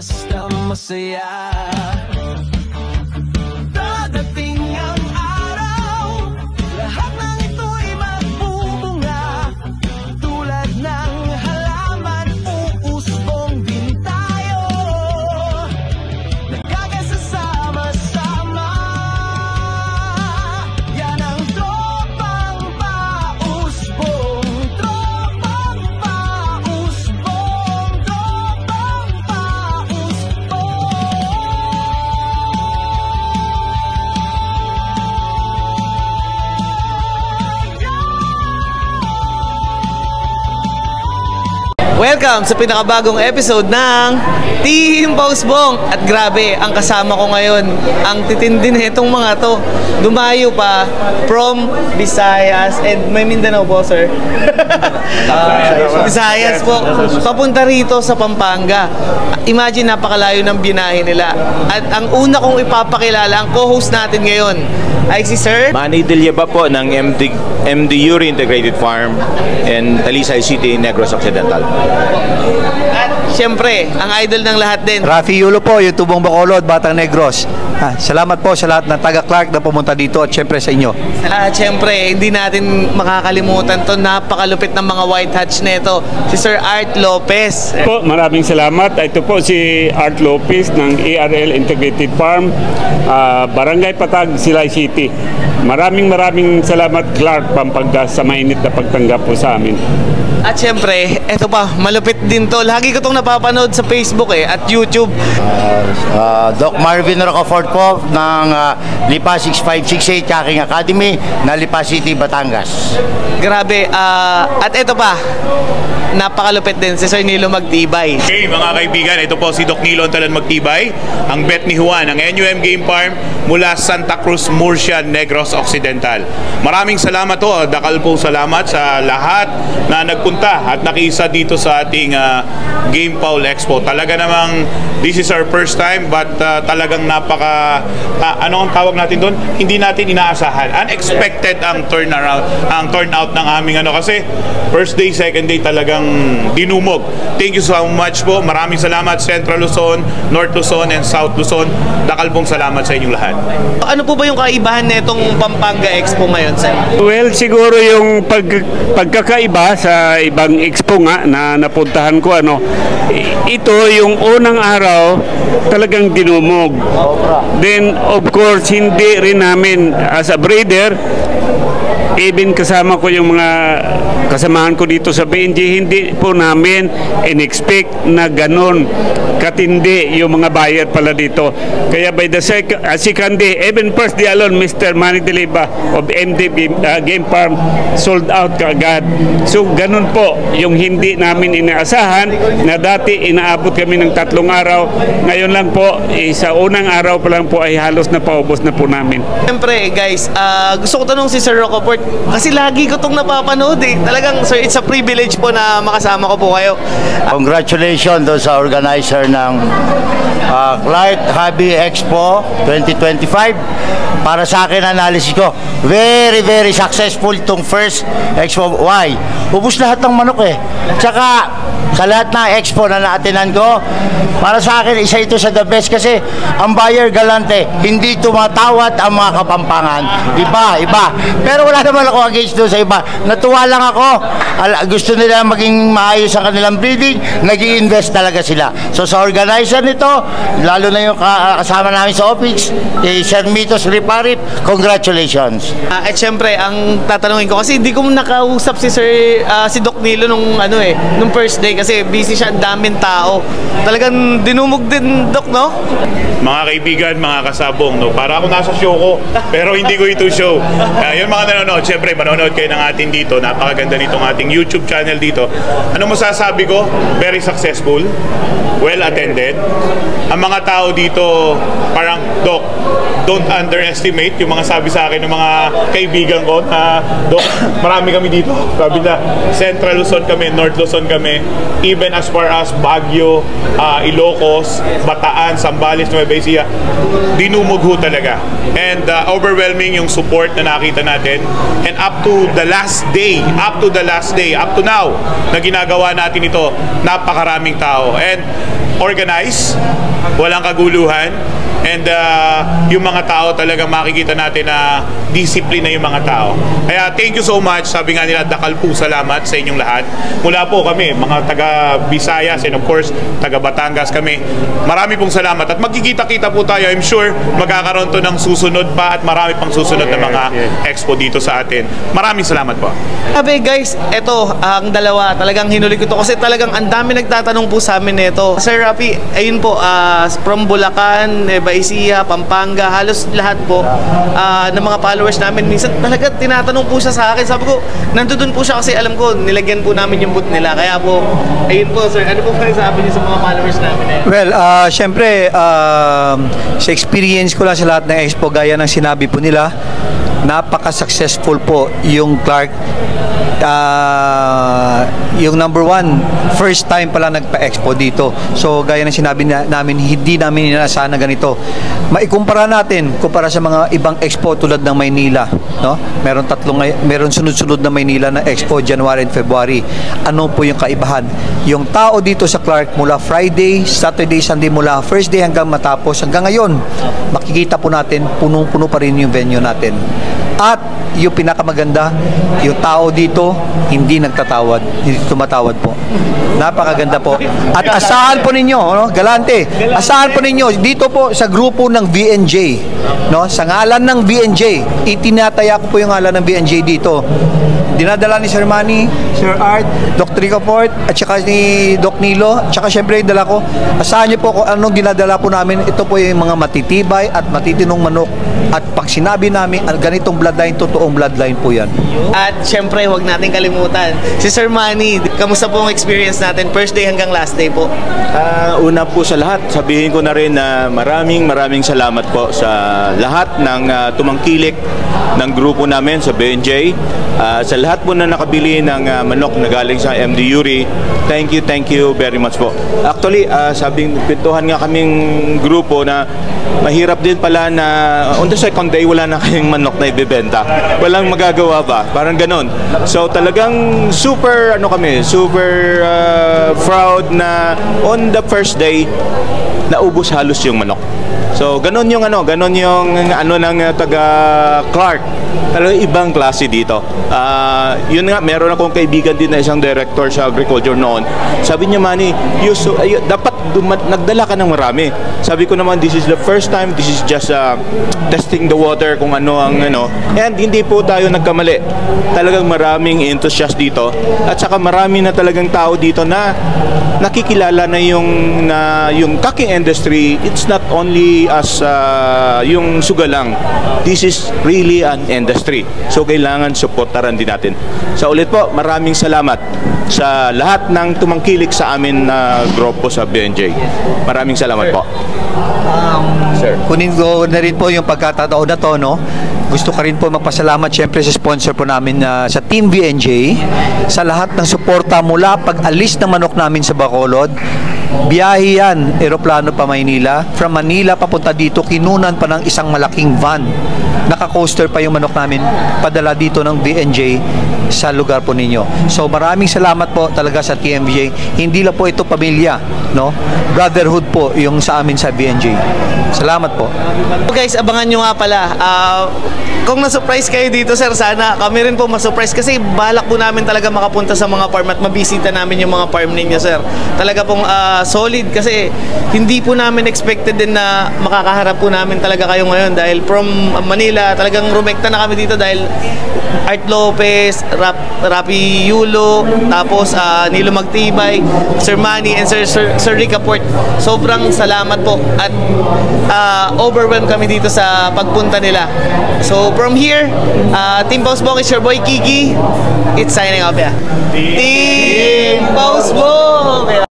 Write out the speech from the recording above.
basta masaya. Dadating ang araw, lahat ng ito'y magbubunga. Tulad ng halaman, uusbong din tayo, nagkakasama-sama. Yan ang tropang pausbong, tropang pausbong, tropang Welcome sa pinakabagong episode ng Team Pausbong. At grabe, ang kasama ko ngayon, ang titindi nitong mga to. Dumayo pa from Visayas and may Mindanao po, sir. Visayas po. Papunta rito sa Pampanga. Imagine, napakalayo ng binahe nila. At ang una kong ipapakilala, ang co-host natin ngayon ay si Sir Manny Diliaba po ng MD Uri Integrated Farm in Talisay City, Negros Occidental. At siyempre, ang idol ng lahat din, Rafi Yulo po, yung Tubong Bacolod, Batang Negros. Salamat po sa lahat ng taga-Clark na pumunta dito at siyempre sa inyo. At siyempre, hindi natin makakalimutan to, napakalupit ng mga white hats nito, si Sir Art Lopez. Po, maraming salamat. Ito po si Art Lopez ng ARL Integrated Farm, Barangay Patag, Silay City. Maraming salamat, Clark, Pampanga, sa mainit na pagtanggap po sa amin. At siyempre, eto pa, malupit din to. Lagi ko itong napapanood sa Facebook at YouTube. Doc Marvin Rocafort po ng Lipa 6568 Kaking Academy na Lipa City, Batangas. Grabe, at eto pa, napakalupit din si Sir Nilo Magtibay. Okay, mga kaibigan, ito po si Doc Nilo Talan Magtibay, ang bet ni Juan ng NUM Game Farm mula Santa Cruz, Murcia, Negros Occidental. Maraming salamat to, dakal po salamat sa lahat na nagpunta at nakiisa dito sa ating Game Fowl Expo. Talaga namang this is our first time, but talagang napaka ano ang tawag natin doon? Hindi natin inaasahan. Unexpected ang turnout ng aming kasi first day, second day talagang dinumog. Thank you so much po. Maraming salamat Central Luzon, North Luzon and South Luzon. Dakal pong salamat sa inyong lahat. Ano po ba yung kaibahan nitong Pampanga Expo ngayon, sir? Well, siguro yung pagkakaiba sa ibang expo nga na napuntahan ko, ito yung unang araw talagang dinumog. Then of course hindi rin namin as a breeder, even kasama ko yung mga kasamahan ko dito sa BNG, hindi po namin in-expect na ganon katindi yung mga buyer pala dito. Kaya by the second day, even first day alone, Mr. Manny Diliaba of MD Game Farm sold out kaagad. So ganon po yung hindi namin inaasahan na dati inaabot kami ng 3 araw. Ngayon lang po, sa unang araw pa lang po ay halos na paubos na po namin. Siyempre guys, gusto ko tanong si Sir Rocafort kasi lagi ko itong napapanood Talagang sir, it's a privilege po na makasama ko po kayo. Congratulations doon sa organizer ng Clark Hobby Expo 2025. Para sa akin, analysis ko, very successful itong first expo. Why? Ubus lahat ng manok Tsaka sa lahat ng expo na naatinan ko, para sa akin, isa ito sa the best kasi ang buyer galante, hindi tumatawad ang mga Kapampangan. Iba. Pero wala naman ako against doon sa iba. Natuwa lang ako. Gusto nila maging maayos ang kanilang breeding, nag-i-invest talaga sila. So sa organizer nito, lalo na yung kasama namin sa office, Sir Mitos Riparip, congratulations. At syempre, ang tatanungin ko, kasi hindi ko nakausap si Doc Nilo nung first day kasi busy siya, ang daming tao. Talagang dinumog din, Doc, no? Mga kaibigan, mga kasabong, para ako nasa show ko, pero hindi ko ito show. Yun mga nanonood, syempre, manonood kayo ng atin dito. Napakaganda nitong ating YouTube channel dito. Ano masasabi ko? Very successful, well attended. Ang mga tao dito, parang, Doc, don't underestimate yung mga sabi sa akin ng mga kaibigan ko na, Doc, marami kami dito. Sabi na, Central Luzon kami, North Luzon kami, even as far as Baguio, Ilocos, Bataan, Zambales, Nueva Ecija, dinumog ho talaga. And overwhelming yung support na nakita natin. And up to the last day, up to the last day, up to now, na ginagawa natin ito, napakaraming tao. And organized, walang kaguluhan, and yung mga tao talagang makikita natin na discipline na yung mga tao. Kaya thank you so much. Sabi nga nila, dakal po salamat sa inyong lahat. Mula po kami, mga taga Visayas and of course, taga Batangas kami. Marami pong salamat at magkikita-kita po tayo. I'm sure magkakaroon to ng susunod pa at marami pang susunod na mga expo dito sa atin. Maraming salamat po. Sabi guys, eto ang dalawa, talagang hinuli ko to kasi talagang ang dami nagtatanong po sa amin nito. Sir Rafi, ayun po, from Bulacan, Baisia, Pampanga, halos lahat po ng mga followers namin. Minsan talaga tinatanong po siya sa akin. Sabi ko, nandoon po siya kasi alam ko, nilagyan po namin yung booth nila. Kaya po, ayun po sir, ano po sabi niyo sa mga followers namin? Well, syempre, sa experience ko lang sa lahat ng expo, gaya ng sinabi po nila, napaka-successful po yung Clark. Yung number one, first time pala nagpa-expo dito. So, gaya ng sinabi namin, hindi namin inaasahan na ganito. Maikumpara natin, kumpara sa mga ibang expo tulad ng Maynila. No? Meron sunod-sunod na Maynila na expo, January and February. Ano po yung kaibahan? Yung tao dito sa Clark, mula Friday, Saturday, Sunday, mula first day hanggang matapos, hanggang ngayon, makikita po natin, punong-puno pa rin yung venue natin. At yung pinakamaganda, yung tao dito hindi nagtatawad, hindi tumatawad po. Napakaganda po. At asahan po ninyo, no? Galante, asahan po ninyo dito po sa grupo ng VNJ, no? Sa ngalan ng VNJ, itinataya ko po yung ngalan ng VNJ dito. Dinadala ni Sir Manny, Sir Art, Dr. Rico Fort, at saka ni Doc Nilo, at saka syempre yung dala ko. Asahan niyo po kung anong dinadala po namin. Ito po yung mga matitibay at matitinong manok. At pag sinabi namin, ganitong bloodline, totoong bloodline po yan. At syempre, huwag natin kalimutan, si Sir Manny, kamusta po ang experience natin first day hanggang last day po? Una po sa lahat, sabihin ko na rin na maraming salamat po sa lahat ng tumangkilik ng grupo namin sa BNJ. Sa lahat po na nakabili ng manok na galing sa MD Yuri, thank you very much po. Actually, sabing pintuhan nga kaming grupo na mahirap din pala na on the second day wala na kayong manok na ibebenta. Walang magagawa ba? Parang ganun. So talagang super proud na on the first day naubos halos yung manok. So ganun yung ng taga Clark. Talagang ibang klase dito. Yun nga, meron akong kaibigan din na isang director sa agriculture noon. Sabi niya, Manny, dapat nagdala ka ng marami. Sabi ko naman, this is the first time, this is just testing the water kung ano ang and hindi po tayo nagkamali. Talagang maraming enthusiast dito at saka marami na talagang tao dito na nakikilala na yung cooking industry. It's not only as yung suga lang. This is really an industry. So kailangan suportaran din natin. Sa ulit po, maraming salamat sa lahat ng tumangkilik sa amin na grupo sa BNJ. Maraming salamat po. Sir. Kunin ko na rin po yung pagkataon na to, no? Gusto ka rin po magpasalamat syempre sa sponsor po namin sa Team BNJ sa lahat ng suporta mula pag-alis ng manok namin sa Bacolod. Biyahe yan, eroplano pa Maynila. From Manila papunta dito, kinunan pa ng isang malaking van. Naka-coaster pa yung manok namin, padala dito ng BNJ sa lugar po ninyo. So maraming salamat po talaga sa TMJ. Hindi lang po ito pamilya, no? Brotherhood po yung sa amin sa BNJ. Salamat po. So guys, abangan nyo nga pala. Kung na-surprise kayo dito sir, sana kami rin po ma-surprise kasi balak po namin talaga makapunta sa mga farm at mabisita namin yung mga farm ninyo sir. Talaga pong solid kasi hindi po namin expected din na makakaharap po namin talaga kayo ngayon dahil from Manila talagang rumekta na kami dito dahil Art Lopez, Rapi Yulo, tapos Nilo Magtibay, Sir Manny and Sir Rica Port. Sobrang salamat po at overwhelmed kami dito sa pagpunta nila. So from here, Team Pausbong is your boy Kiki. It's signing off, yeah. Team Pausbong!